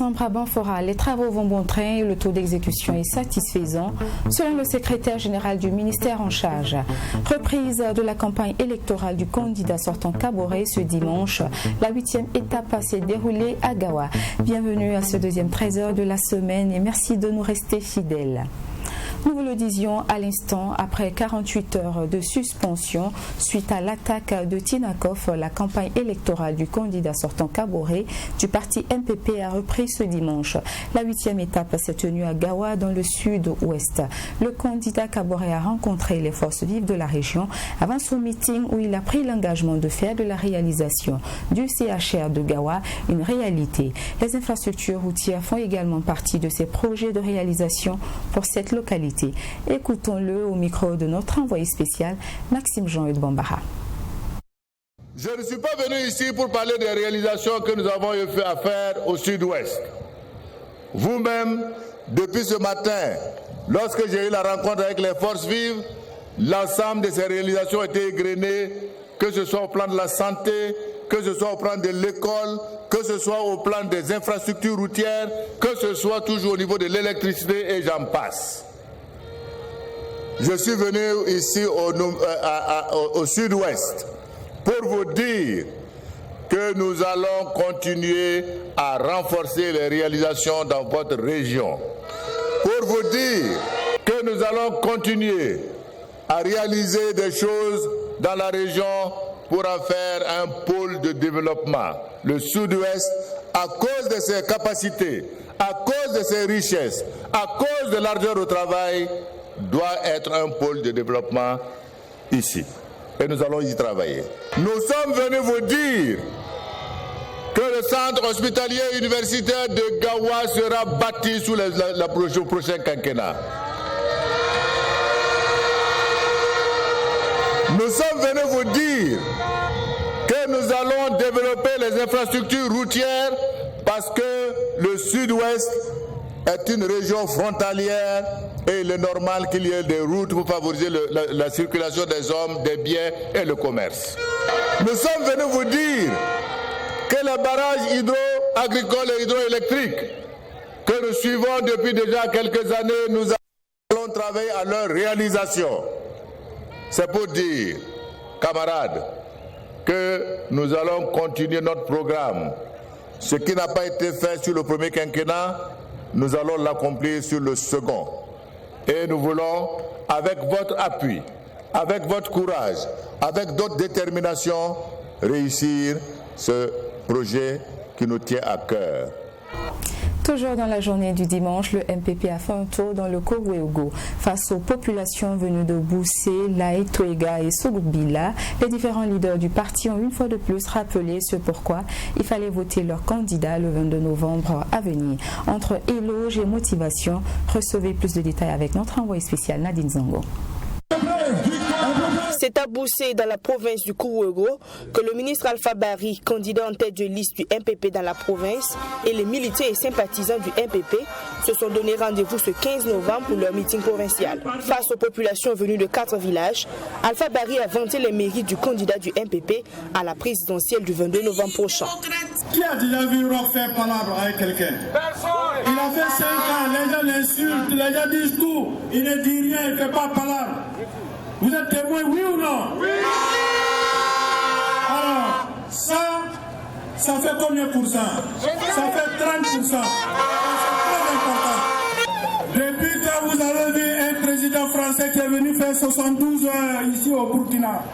décembre à Banfora, les travaux vont bon train et le taux d'exécution est satisfaisant, selon le secrétaire général du ministère en charge. Reprise de la campagne électorale du candidat sortant Kaboré ce dimanche. La 8e étape s'est déroulée à Gawa. Bienvenue à ce deuxième 13h de la semaine et merci de nous rester fidèles. Nous vous le disions à l'instant, après 48 heures de suspension suite à l'attaque de Tinakov, la campagne électorale du candidat sortant Kaboré du parti MPP a repris ce dimanche. La 8e étape s'est tenue à Gawa dans le sud-ouest. Le candidat Kaboré a rencontré les forces vives de la région avant son meeting où il a pris l'engagement de faire de la réalisation du CHR de Gawa une réalité. Les infrastructures routières font également partie de ces projets de réalisation pour cette localité. Écoutons-le au micro de notre envoyé spécial, Maxime Jean-Eudes Bambara. Je ne suis pas venu ici pour parler des réalisations que nous avons eu à faire au sud-ouest. Vous-même, depuis ce matin, lorsque j'ai eu la rencontre avec les forces vives, l'ensemble de ces réalisations ont été égrenées, que ce soit au plan de la santé, que ce soit au plan de l'école, que ce soit au plan des infrastructures routières, que ce soit toujours au niveau de l'électricité et j'en passe. Je suis venu ici au sud-ouest pour vous dire que nous allons continuer à renforcer les réalisations dans votre région. Pour vous dire que nous allons continuer à réaliser des choses dans la région pour en faire un pôle de développement. Le sud-ouest, à cause de ses capacités, à cause de ses richesses, à cause de l'ardeur au travail, doit être un pôle de développement ici. Et nous allons y travailler. Nous sommes venus vous dire que le centre hospitalier universitaire de Gawa sera bâti sous le prochain quinquennat. Nous sommes venus vous dire que nous allons développer les infrastructures routières parce que le sud-ouest est une région frontalière et il est normal qu'il y ait des routes pour favoriser la circulation des hommes, des biens et le commerce. Nous sommes venus vous dire que les barrages hydro-agricoles et hydroélectriques que nous suivons depuis déjà quelques années, nous allons travailler à leur réalisation. C'est pour dire, camarades, que nous allons continuer notre programme. Ce qui n'a pas été fait sur le premier quinquennat, nous allons l'accomplir sur le second. Et nous voulons, avec votre appui, avec votre courage, avec d'autres déterminations, réussir ce projet qui nous tient à cœur. Toujours dans la journée du dimanche, le MPP a fait un tour dans le Kogwego. Face aux populations venues de Boussé, Laï, Toega et Sogubila, les différents leaders du parti ont une fois de plus rappelé ce pourquoi il fallait voter leur candidat le 22 novembre à venir. Entre éloges et motivation, recevez plus de détails avec notre envoyé spécial Nadine Zango. C'est à Boussé, dans la province du Kouwego, que le ministre Alpha Barry, candidat en tête de liste du MPP dans la province, et les militants et sympathisants du MPP se sont donné rendez-vous ce 15 novembre pour leur meeting provincial. Face aux populations venues de 4 villages, Alpha Barry a vanté les mérites du candidat du MPP à la présidentielle du 22 novembre prochain. Qui a déjà vu Roch faire palabre avec quelqu'un? Il a fait 5 ans, les gens l'insultent, les gens disent tout, il ne dit rien, il ne fait pas palabre. Vous êtes témoin, oui ou non? Oui! Alors, ça fait combien pour cent? Ça fait 30%. C'est très important. Depuis que vous avez vu un président français qui est venu faire 72 heures ici au Burkina.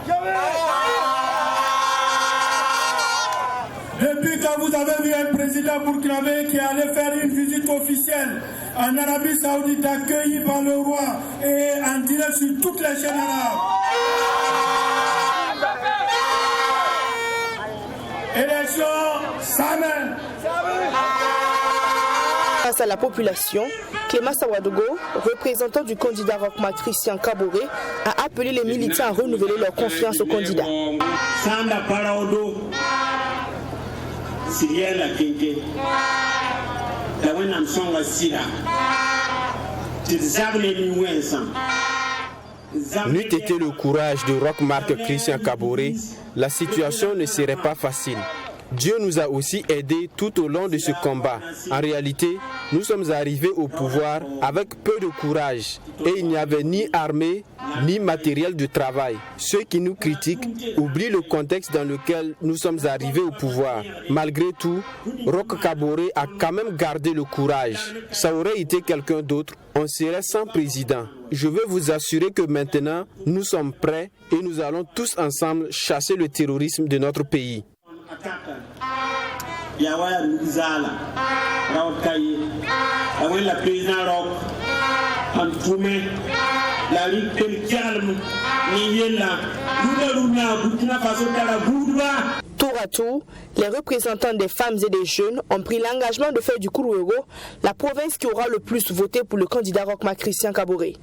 Depuis que vous avez vu un président burkinabé qui allait faire une visite officielle en Arabie Saoudite, accueilli par le roi et en direct sur toutes les chaînes arabes. Élection, ça mène. Face à la population, Clément Sawadogo, représentant du candidat Rochmark Christian Kaboré, a appelé les militants à renouveler leur confiance au candidat. N'eût été le courage de Rochmark Christian Kaboré, la situation ne serait pas facile. Dieu nous a aussi aidés tout au long de ce combat. En réalité, nous sommes arrivés au pouvoir avec peu de courage et il n'y avait ni armée ni matériel de travail. Ceux qui nous critiquent oublient le contexte dans lequel nous sommes arrivés au pouvoir. Malgré tout, Roch Kaboré a quand même gardé le courage. Ça aurait été quelqu'un d'autre, on serait sans président. Je veux vous assurer que maintenant, nous sommes prêts et nous allons tous ensemble chasser le terrorisme de notre pays. Tour à tour, les représentants des femmes et des jeunes ont pris l'engagement de faire du Kourouégo la province qui aura le plus voté pour le candidat Roch Christian Kaboré.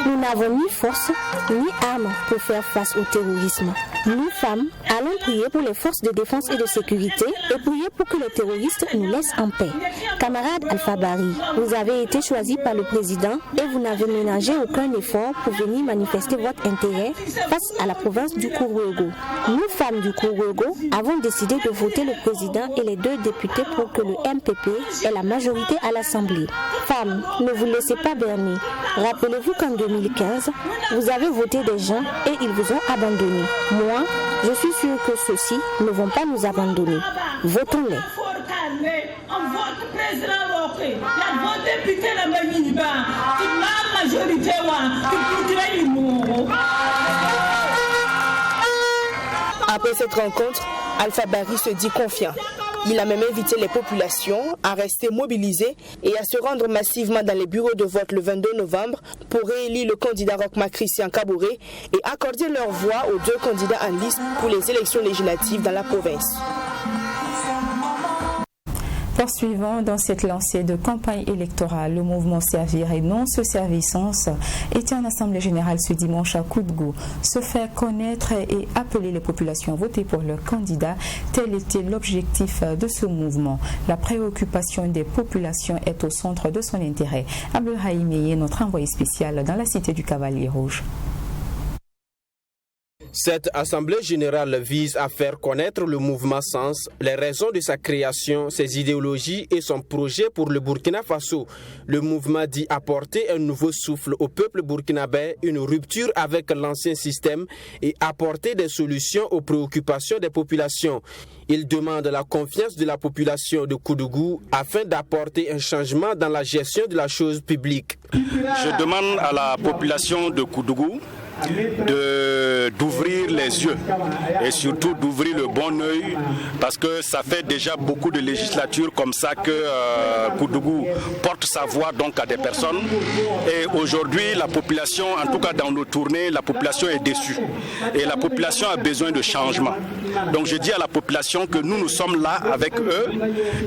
Nous n'avons ni force ni armes pour faire face au terrorisme. Nous, femmes, allons prier pour les forces de défense et de sécurité et prier pour que les terroristes nous laissent en paix. Camarade Alpha Barry, vous avez été choisi par le président et vous n'avez ménagé aucun effort pour venir manifester votre intérêt face à la province du Kourouégo. Nous, femmes du Kourouégo, avons décidé de voter le président et les 2 députés pour que le MPP ait la majorité à l'Assemblée. Femmes, ne vous laissez pas berner. Rappelez-vous qu'en 2015, vous avez voté des gens et ils vous ont abandonné. Moi, je suis sûre que ceux-ci ne vont pas nous abandonner. Votons-les. Après cette rencontre, Alpha Barry se dit confiant. Il a même invité les populations à rester mobilisées et à se rendre massivement dans les bureaux de vote le 22 novembre pour réélire le candidat Roch Christian Kaboré et accorder leur voix aux 2 candidats en liste pour les élections législatives dans la province. Poursuivant dans cette lancée de campagne électorale, le mouvement Servir et non se servissance était en assemblée générale ce dimanche à Koudougou. Se faire connaître et appeler les populations à voter pour leur candidat, tel était l'objectif de ce mouvement. La préoccupation des populations est au centre de son intérêt. Abdelhaïm Meye, notre envoyé spécial dans la cité du Cavalier Rouge. Cette assemblée générale vise à faire connaître le mouvement Sens, les raisons de sa création, ses idéologies et son projet pour le Burkina Faso. Le mouvement dit apporter un nouveau souffle au peuple burkinabé, une rupture avec l'ancien système et apporter des solutions aux préoccupations des populations. Il demande la confiance de la population de Koudougou afin d'apporter un changement dans la gestion de la chose publique. Je demande à la population de Koudougou d'ouvrir les yeux et surtout d'ouvrir le bon œil parce que ça fait déjà beaucoup de législatures comme ça que Koudougou porte sa voix donc à des personnes et aujourd'hui la population, en tout cas dans nos tournées, la population est déçue et la population a besoin de changement. Donc je dis à la population que nous sommes là avec eux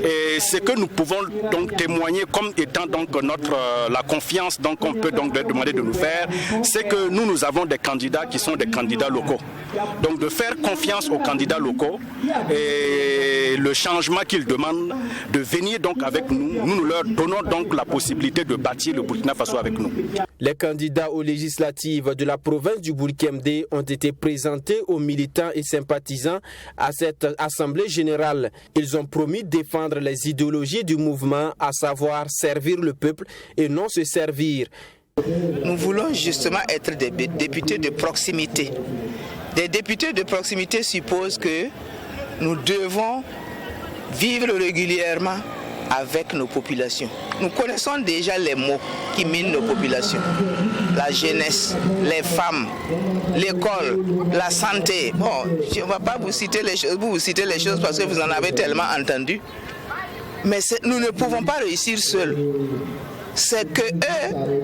et ce que nous pouvons donc témoigner comme étant donc la confiance donc qu'on peut donc demander de nous faire, c'est que nous avons des candidats qui sont des candidats locaux. Donc de faire confiance aux candidats locaux et le changement qu'ils demandent, de venir donc avec nous, nous leur donnons donc la possibilité de bâtir le Burkina Faso avec nous. Les candidats aux législatives de la province du Burkina ont été présentés aux militants et sympathisants à cette assemblée générale. Ils ont promis de défendre les idéologies du mouvement, à savoir servir le peuple et non se servir. Nous voulons justement être des députés de proximité. Des députés de proximité supposent que nous devons vivre régulièrement avec nos populations. Nous connaissons déjà les mots qui minent nos populations. La jeunesse, les femmes, l'école, la santé. Bon, je ne vais pas vous citer les choses, parce que vous en avez tellement entendu. Mais nous ne pouvons pas réussir seuls. C'est qu'eux,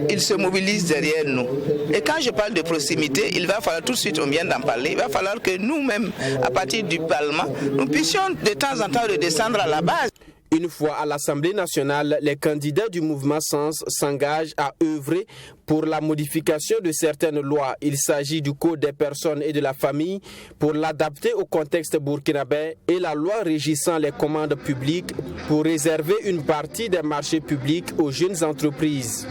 ils se mobilisent derrière nous. Et quand je parle de proximité, il va falloir tout de suite, on vient d'en parler, il va falloir que nous-mêmes, à partir du Parlement, nous puissions de temps en temps redescendre à la base. Une fois à l'Assemblée nationale, les candidats du mouvement Sens s'engagent à œuvrer pour la modification de certaines lois. Il s'agit du Code des personnes et de la famille pour l'adapter au contexte burkinabé et la loi régissant les commandes publiques pour réserver une partie des marchés publics aux jeunes entreprises.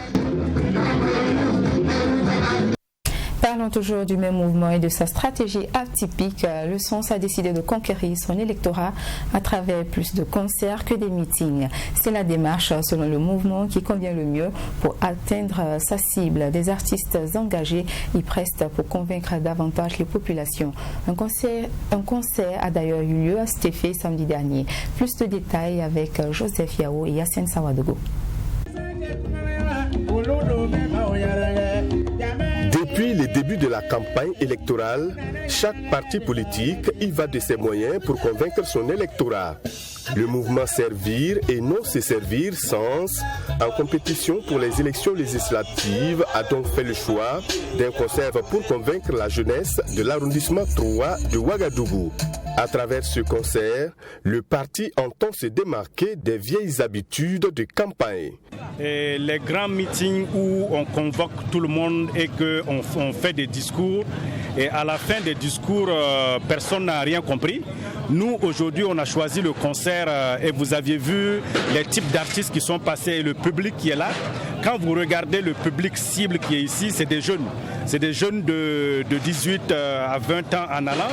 Parlons toujours du même mouvement et de sa stratégie atypique. Le Sens a décidé de conquérir son électorat à travers plus de concerts que des meetings. C'est la démarche, selon le mouvement, qui convient le mieux pour atteindre sa cible. Des artistes engagés y prestent pour convaincre davantage les populations. Un concert a d'ailleurs eu lieu à Stéphé samedi dernier. Plus de détails avec Joseph Yao et Yassine Sawadogo. Depuis les débuts de la campagne électorale, chaque parti politique y va de ses moyens pour convaincre son électorat. Le mouvement Servir et non se servir Sens, en compétition pour les élections législatives, a donc fait le choix d'un concert pour convaincre la jeunesse de l'arrondissement 3 de Ouagadougou. À travers ce concert, le parti entend se démarquer des vieilles habitudes de campagne. Et les grands meetings où on convoque tout le monde et qu'on fait des discours, et à la fin des discours, personne n'a rien compris. Nous, aujourd'hui, on a choisi le concert et vous aviez vu les types d'artistes qui sont passés et le public qui est là. Quand vous regardez le public cible qui est ici, c'est des jeunes. C'est des jeunes de 18 à 20 ans en allant.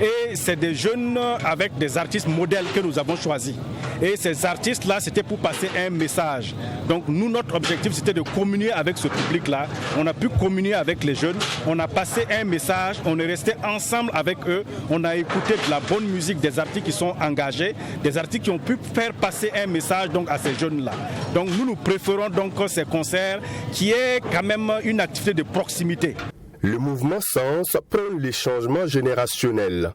Et c'est des jeunes avec des artistes modèles que nous avons choisis. Et ces artistes-là, c'était pour passer un message. Donc nous, notre objectif, c'était de communier avec ce public-là. On a pu communier avec les jeunes. On a passé un message. On est resté ensemble avec eux. On a écouté de la bonne musique, des artistes qui sont engagés, des artistes qui ont pu faire passer un message donc, à ces jeunes-là. Donc nous préférons donc ces concerts qui est quand même une activité de proximité. Le mouvement Sens prône les changements générationnels.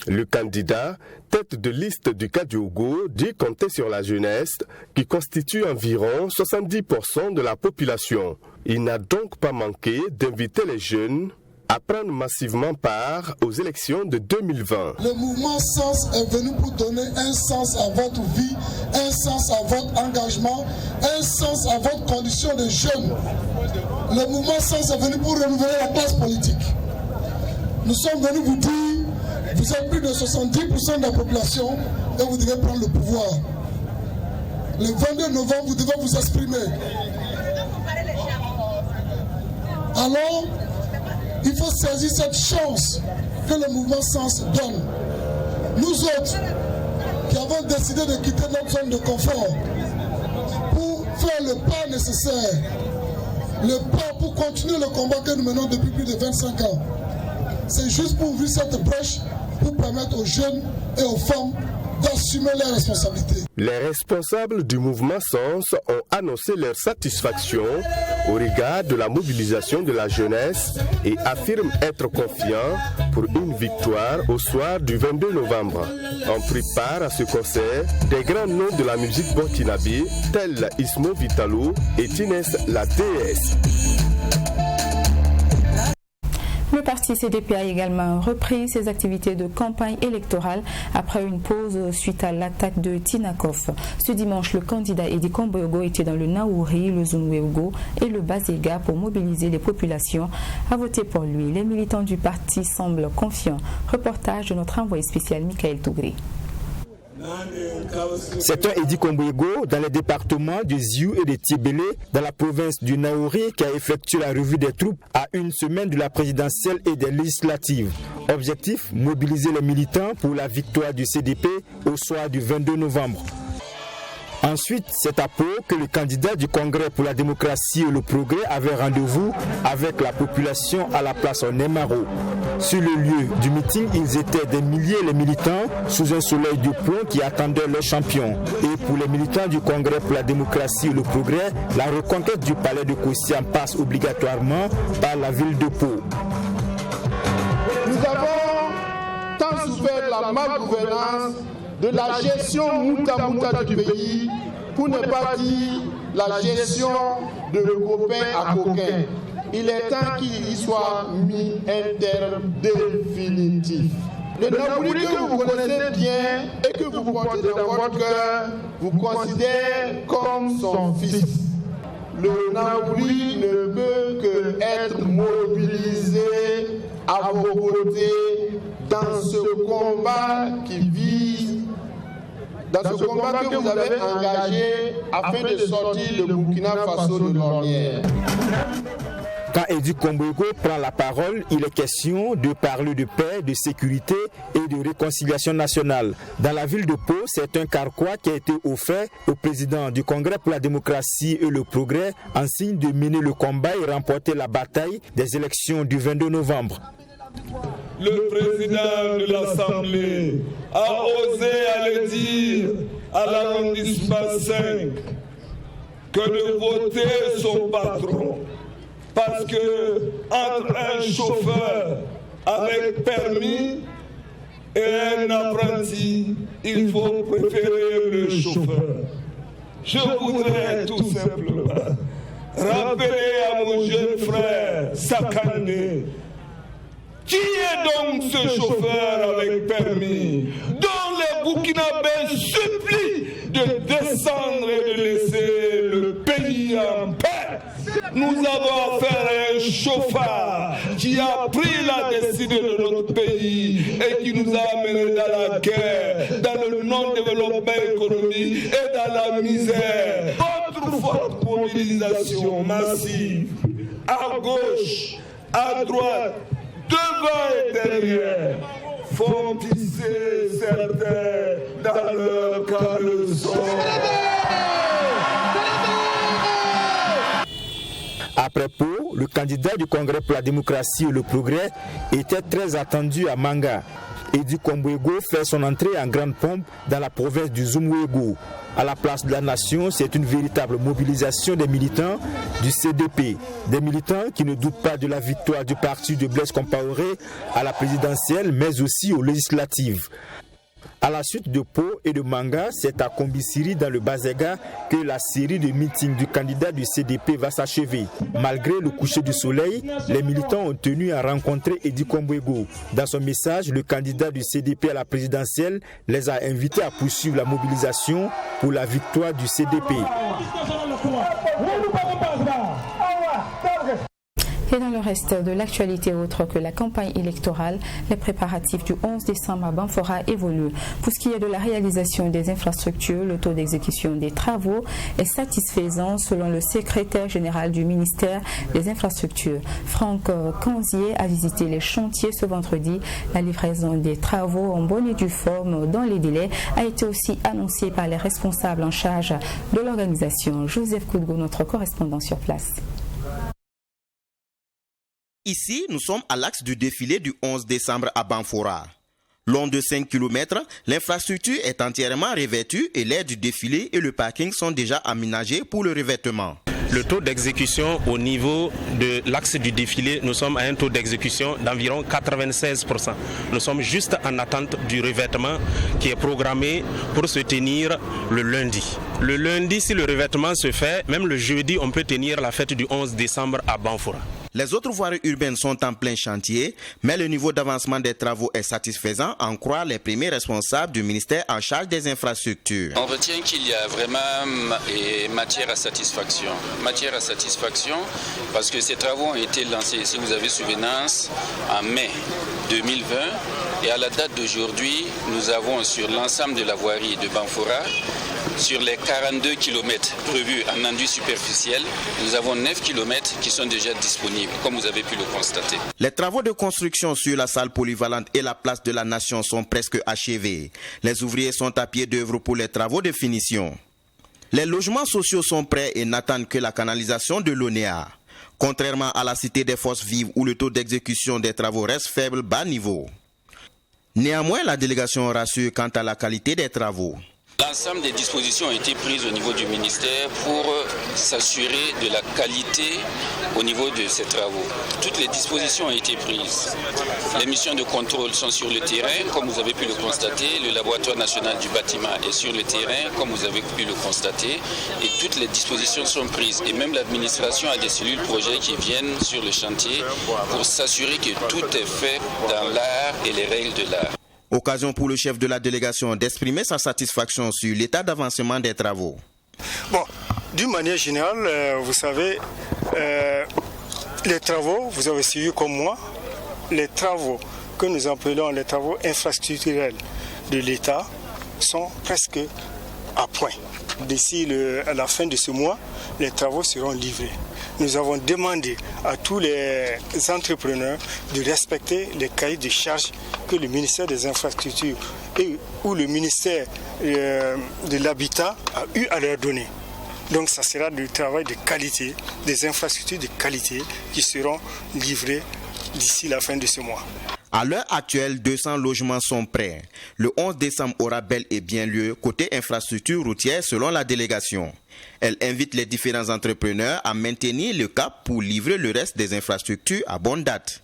Le candidat, tête de liste du Kadiogo, dit compter sur la jeunesse qui constitue environ 70% de la population. Il n'a donc pas manqué d'inviter les jeunes à prendre massivement part aux élections de 2020. Le mouvement Sens est venu pour donner un sens à votre vie, un sens à votre engagement, un sens à votre condition de jeune. Le mouvement Sens est venu pour renouveler la classe politique. Nous sommes venus vous dire, vous êtes plus de 70% de la population et vous devez prendre le pouvoir. Le 22 novembre, vous devez vous exprimer. Alors, il faut saisir cette chance que le mouvement Sens donne. Nous autres, qui avons décidé de quitter notre zone de confort pour faire le pas nécessaire, le pas pour continuer le combat que nous menons depuis plus de 25 ans. C'est juste pour ouvrir cette brèche pour permettre aux jeunes et aux femmes d'assumer leurs responsabilités. Les responsables du mouvement Sens ont annoncé leur satisfaction au regard de la mobilisation de la jeunesse et affirment être confiants pour une victoire au soir du 22 novembre. On prit part à ce concert des grands noms de la musique burkinabé tels Ismo Vitalo et Tinès la déesse. Le parti CDP a également repris ses activités de campagne électorale après une pause suite à l'attaque de Tinakov. Ce dimanche, le candidat Edi Komboyogo était dans le Naouri, le Zunweugo et le Bazega pour mobiliser les populations à voter pour lui. Les militants du parti semblent confiants. Reportage de notre envoyé spécial Michael Tougré. C'est un Edi Komboyogo dans les départements de Ziou et de Tiebélé, dans la province du Naouri, qui a effectué la revue des troupes à une semaine de la présidentielle et des législatives. Objectif, mobiliser les militants pour la victoire du CDP au soir du 22 novembre. Ensuite, c'est à Pau que le candidat du Congrès pour la démocratie et le progrès avait rendez-vous avec la population à la place Nemaro. Sur le lieu du meeting, ils étaient des milliers les militants sous un soleil de plomb qui attendaient leur champion. Et pour les militants du Congrès pour la démocratie et le progrès, la reconquête du palais de Kossian passe obligatoirement par la ville de Pau. Nous avons tant souffert de la malgouvernance, de la gestion mouta-mouta du pays, pour ne pas dire la gestion de copain à coquin. Il est temps qu'il y soit mis un terme définitif. Le Naouri que vous connaissez bien et que vous portez dans votre cœur, vous considère comme son fils. Le Naouri ne peut que être mobilisé à vos côtés dans ce combat qui vise, dans ce combat que vous avez engagé afin de sortir le Burkina Faso de l'ornière. Quand Edi Kombouego prend la parole, il est question de parler de paix, de sécurité et de réconciliation nationale. Dans la ville de Pau, c'est un carquois qui a été offert au président du Congrès pour la démocratie et le progrès en signe de mener le combat et remporter la bataille des élections du 22 novembre. Le président de l'Assemblée a osé aller dire à l'arrondissement 5 que de voter son patron. Parce que entre un chauffeur avec permis et un apprenti, il faut préférer le chauffeur. Je voudrais tout simplement rappeler à mon jeune frère Sakane, qui est donc ce chauffeur avec permis, dont les Burkinabés supplient de descendre et de laisser le pays en paix. Nous avons affaire à un chauffard qui a pris la destinée de notre pays et qui nous a amenés dans la guerre, dans le non-développement économique et dans la misère. Votre forte mobilisation massive, à gauche, à droite, devant et derrière, font pisser certains dans leur caleçon. Après Pau, le candidat du Congrès pour la démocratie et le progrès était très attendu à Manga. Edi Kombouego fait son entrée en grande pompe dans la province du Zumwego. À la place de la nation, c'est une véritable mobilisation des militants du CDP. Des militants qui ne doutent pas de la victoire du parti de Blaise Compaoré à la présidentielle, mais aussi aux législatives. À la suite de Pau et de Manga, c'est à Kombisiri dans le Bazega que la série de meetings du candidat du CDP va s'achever. Malgré le coucher du soleil, les militants ont tenu à rencontrer Edi Kombouego. Dans son message, le candidat du CDP à la présidentielle les a invités à poursuivre la mobilisation pour la victoire du CDP. Et dans le reste de l'actualité autre que la campagne électorale, les préparatifs du 11 décembre à Banfora évoluent. Pour ce qui est de la réalisation des infrastructures, le taux d'exécution des travaux est satisfaisant selon le secrétaire général du ministère des Infrastructures. Franck Canzier a visité les chantiers ce vendredi. La livraison des travaux en bonne et due forme dans les délais a été aussi annoncée par les responsables en charge de l'organisation. Joseph Koudgo, notre correspondant sur place. Ici, nous sommes à l'axe du défilé du 11 décembre à Banfora. Long de 5 km, l'infrastructure est entièrement revêtue et l'aire du défilé et le parking sont déjà aménagés pour le revêtement. Le taux d'exécution au niveau de l'axe du défilé, nous sommes à un taux d'exécution d'environ 96%. Nous sommes juste en attente du revêtement qui est programmé pour se tenir le lundi. Le lundi, si le revêtement se fait, même le jeudi, on peut tenir la fête du 11 décembre à Banfora. Les autres voiries urbaines sont en plein chantier, mais le niveau d'avancement des travaux est satisfaisant, en croire les premiers responsables du ministère en charge des infrastructures. On retient qu'il y a vraiment matière à satisfaction. Matière à satisfaction parce que ces travaux ont été lancés, si vous avez souvenance, en mai 2020. Et à la date d'aujourd'hui, nous avons sur l'ensemble de la voirie de Banfora, sur les 42 km prévus en enduit superficiel, nous avons 9 km qui sont déjà disponibles, comme vous avez pu le constater. Les travaux de construction sur la salle polyvalente et la place de la Nation sont presque achevés. Les ouvriers sont à pied d'œuvre pour les travaux de finition. Les logements sociaux sont prêts et n'attendent que la canalisation de l'ONEA. Contrairement à la Cité des Forces Vives où le taux d'exécution des travaux reste faible, bas niveau. Néanmoins, la délégation rassure quant à la qualité des travaux. L'ensemble des dispositions ont été prises au niveau du ministère pour s'assurer de la qualité au niveau de ces travaux. Toutes les dispositions ont été prises. Les missions de contrôle sont sur le terrain, comme vous avez pu le constater. Le laboratoire national du bâtiment est sur le terrain, comme vous avez pu le constater. Et toutes les dispositions sont prises. Et même l'administration a des cellules projets qui viennent sur le chantier pour s'assurer que tout est fait dans l'art et les règles de l'art. Occasion pour le chef de la délégation d'exprimer sa satisfaction sur l'état d'avancement des travaux. Bon, d'une manière générale, vous savez, les travaux, vous avez suivi comme moi, les travaux que nous appelons les travaux infrastructurels de l'État sont presque à point. D'ici à la fin de ce mois, les travaux seront livrés. Nous avons demandé à tous les entrepreneurs de respecter les cahiers de charges que le ministère des Infrastructures ou le ministère de l'Habitat a eu à leur donner. Donc ça sera du travail de qualité, des infrastructures de qualité qui seront livrées d'ici la fin de ce mois. À l'heure actuelle, 200 logements sont prêts. Le 11 décembre aura bel et bien lieu côté infrastructure routière selon la délégation. Elle invite les différents entrepreneurs à maintenir le cap pour livrer le reste des infrastructures à bonne date.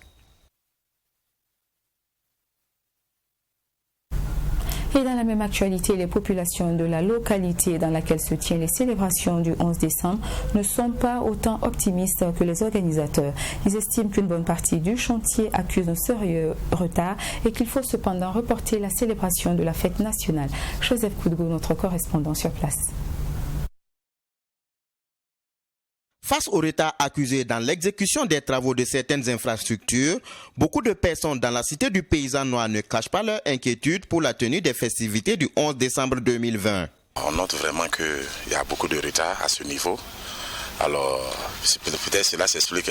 Et dans la même actualité, les populations de la localité dans laquelle se tiennent les célébrations du 11 décembre ne sont pas autant optimistes que les organisateurs. Ils estiment qu'une bonne partie du chantier accuse un sérieux retard et qu'il faut cependant reporter la célébration de la fête nationale. Joseph Koudgou, notre correspondant sur place. Face au retard accusé dans l'exécution des travaux de certaines infrastructures, beaucoup de personnes dans la cité du paysan noir ne cachent pas leur inquiétude pour la tenue des festivités du 11 décembre 2020. On note vraiment qu'il y a beaucoup de retard à ce niveau. Alors, peut-être cela s'explique,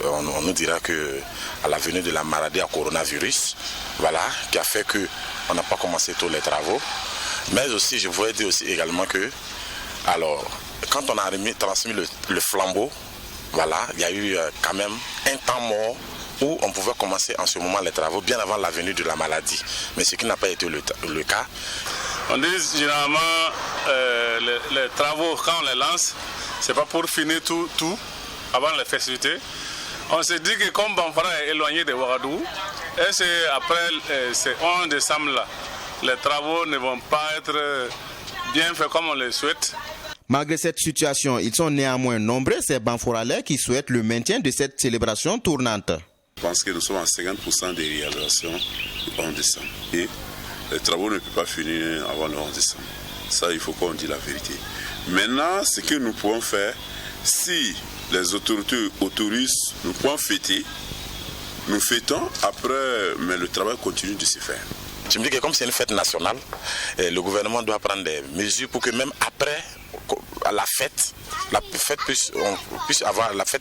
on nous dira qu'à la venue de la maladie à coronavirus, voilà, qui a fait qu'on n'a pas commencé tous les travaux. Mais aussi, je voudrais dire aussi également que, alors, quand on a transmis le flambeau, voilà, il y a eu quand même un temps mort où on pouvait commencer en ce moment les travaux bien avant la venue de la maladie. Mais ce qui n'a pas été le cas. On dit généralement les travaux, quand on les lance, c'est pas pour finir tout avant les festivités. On s'est dit que comme Banfara est éloigné de Ouagadougou, et c'est après ce 11 décembre là, les travaux ne vont pas être bien faits comme on les souhaite. Malgré cette situation, ils sont néanmoins nombreux ces banforalais qui souhaitent le maintien de cette célébration tournante. Je pense que nous sommes à 50% de réalisation du 11 décembre. Et les travaux ne peuvent pas finir avant le 11 décembre. Ça, il faut qu'on dise la vérité. Maintenant, ce que nous pouvons faire, si les autorités autorisent, nous pouvons fêter. Nous fêtons, après, mais le travail continue de se faire. Je me dis que comme c'est une fête nationale, le gouvernement doit prendre des mesures pour que même après la fête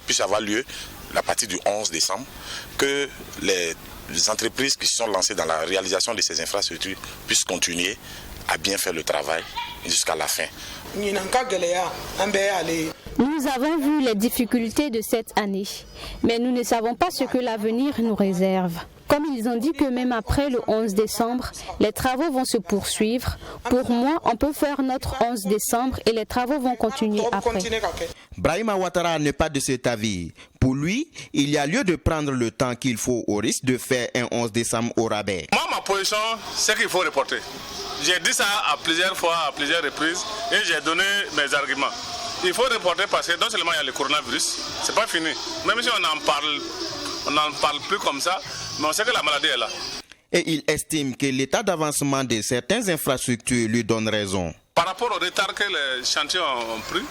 puisse avoir lieu à partir du 11 décembre, que les entreprises qui se sont lancées dans la réalisation de ces infrastructures puissent continuer à bien faire le travail jusqu'à la fin. Nous avons vu les difficultés de cette année, mais nous ne savons pas ce que l'avenir nous réserve. Comme ils ont dit que même après le 11 décembre, les travaux vont se poursuivre, pour moi, on peut faire notre 11 décembre et les travaux vont continuer après. Brahima Ouattara n'est pas de cet avis. Pour lui, il y a lieu de prendre le temps qu'il faut au risque de faire un 11 décembre au rabais. Moi, ma position, c'est qu'il faut reporter. J'ai dit ça à plusieurs fois, à plusieurs reprises, et j'ai donné mes arguments. Il faut reporter parce que non seulement il y a le coronavirus, c'est pas fini. Même si on n'en parle plus comme ça, mais on sait que la maladie est là. Et il estime que l'état d'avancement de certaines infrastructures lui donne raison. Par rapport au retard que les chantiers ont pris,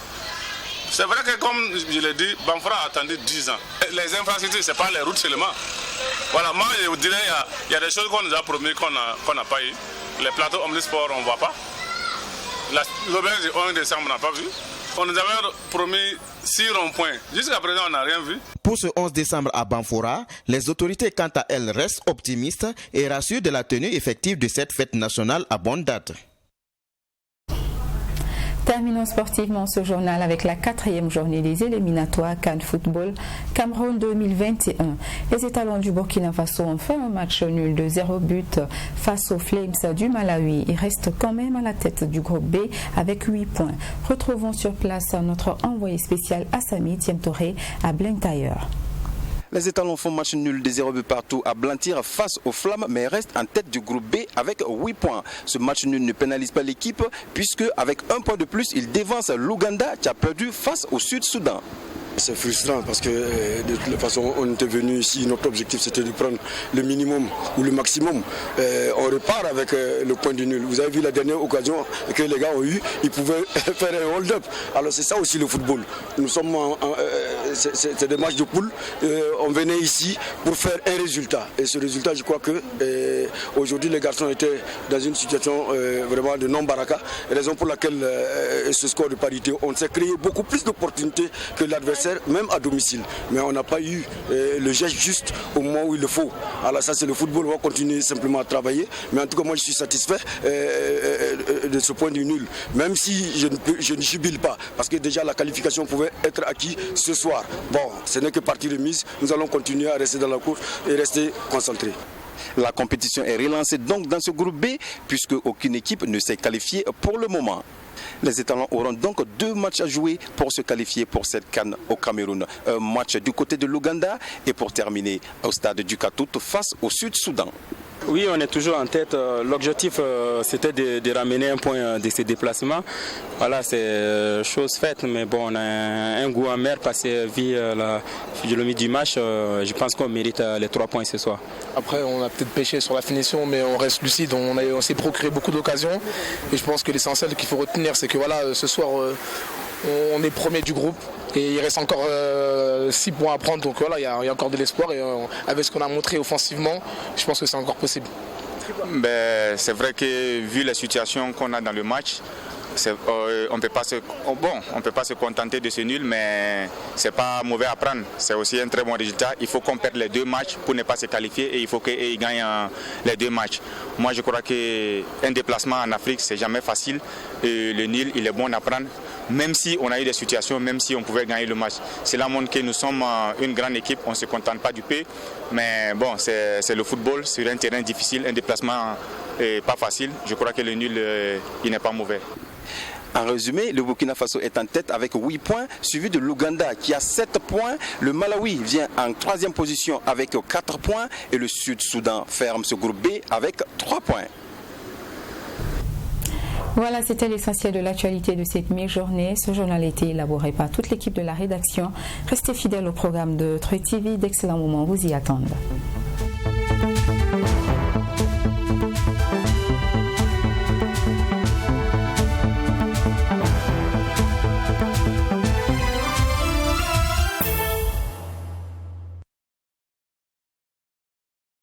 c'est vrai que comme je l'ai dit, Banfara a attendu 10 ans. Les infrastructures, ce n'est pas les routes seulement. Voilà, moi je vous dirais, il y a des choses qu'on nous a promis qu'on n'a pas eu. Les plateaux omnisports, on ne voit pas. L'auberge du 11 décembre, on n'a pas vu. On nous avait promis 6 ronds-points. Jusqu'à présent, on n'a rien vu. Pour ce 11 décembre à Banfora, les autorités, quant à elles, restent optimistes et rassurent de la tenue effective de cette fête nationale à bonne date. Terminons sportivement ce journal avec la 4e journée des éliminatoires CAN Football Cameroun 2021. Les étalons du Burkina Faso ont fait un match nul de 0 but face aux Flames du Malawi. Ils restent quand même à la tête du groupe B avec 8 points. Retrouvons sur place notre envoyé spécial Assami Tiemtoré à Blantyre. Les étalons font match nul de 0 but partout à Blantyre face aux Flammes, mais restent en tête du groupe B avec 8 points. Ce match nul ne pénalise pas l'équipe puisque avec un point de plus, il dévance l'Ouganda qui a perdu face au Sud-Soudan. C'est frustrant parce que de toute façon on était venu ici, notre objectif c'était de prendre le minimum ou le maximum. On repart avec le point du nul. Vous avez vu la dernière occasion que les gars ont eu, ils pouvaient faire un hold-up. Alors c'est ça aussi le football. Nous sommes c'est des matchs de poule. On venait ici pour faire un résultat. Et ce résultat, je crois que aujourd'hui les garçons étaient dans une situation vraiment de non-baraka. Raison pour laquelle ce score de parité, on s'est créé beaucoup plus d'opportunités que l'adversaire, même à domicile. Mais on n'a pas eu le geste juste au moment où il le faut. Alors ça c'est le football, on va continuer simplement à travailler. Mais en tout cas moi je suis satisfait de ce point du nul. Même si je ne jubile pas, parce que déjà la qualification pouvait être acquise ce soir. Bon, ce n'est que partie remise, nous allons continuer à rester dans la course et rester concentrés. La compétition est relancée donc dans ce groupe B, puisque aucune équipe ne s'est qualifiée pour le moment. Les étalons auront donc 2 matchs à jouer pour se qualifier pour cette CAN au Cameroun. Un match du côté de l'Ouganda et pour terminer au stade du Katout face au Sud-Soudan. Oui, on est toujours en tête. L'objectif, c'était de ramener un point de ces déplacements. Voilà, c'est chose faite, mais bon, on a un goût amer parce que vu la physionomie du match, je pense qu'on mérite les 3 points ce soir. Après, on a peut-être pêché sur la finition, mais on reste lucide. On s'est procuré beaucoup d'occasions. Et je pense que l'essentiel qu'il faut retenir, c'est que voilà, ce soir, on est premier du groupe. Et il reste encore 6 points à prendre, donc voilà, il y a encore de l'espoir. Et avec ce qu'on a montré offensivement, je pense que c'est encore possible. C'est vrai que vu la situation qu'on a dans le match, on ne peut pas se contenter de ce nul, mais ce n'est pas mauvais à prendre. C'est aussi un très bon résultat. Il faut qu'on perde les 2 matchs pour ne pas se qualifier et il faut qu'ils gagnent les 2 matchs. Moi, je crois qu'un déplacement en Afrique, c'est jamais facile. Et le nul, il est bon à prendre. Même si on a eu des situations, même si on pouvait gagner le match. Cela montre que nous sommes une grande équipe, on ne se contente pas du P. Mais bon, c'est le football sur un terrain difficile, un déplacement pas facile. Je crois que le nul, il n'est pas mauvais. En résumé, le Burkina Faso est en tête avec 8 points, suivi de l'Ouganda qui a 7 points. Le Malawi vient en 3e position avec 4 points et le Sud-Soudan ferme ce groupe B avec 3 points. Voilà, c'était l'essentiel de l'actualité de cette mi-journée. Ce journal a été élaboré par toute l'équipe de la rédaction. Restez fidèles au programme de Troy TV. D'excellents moments vous y attendent.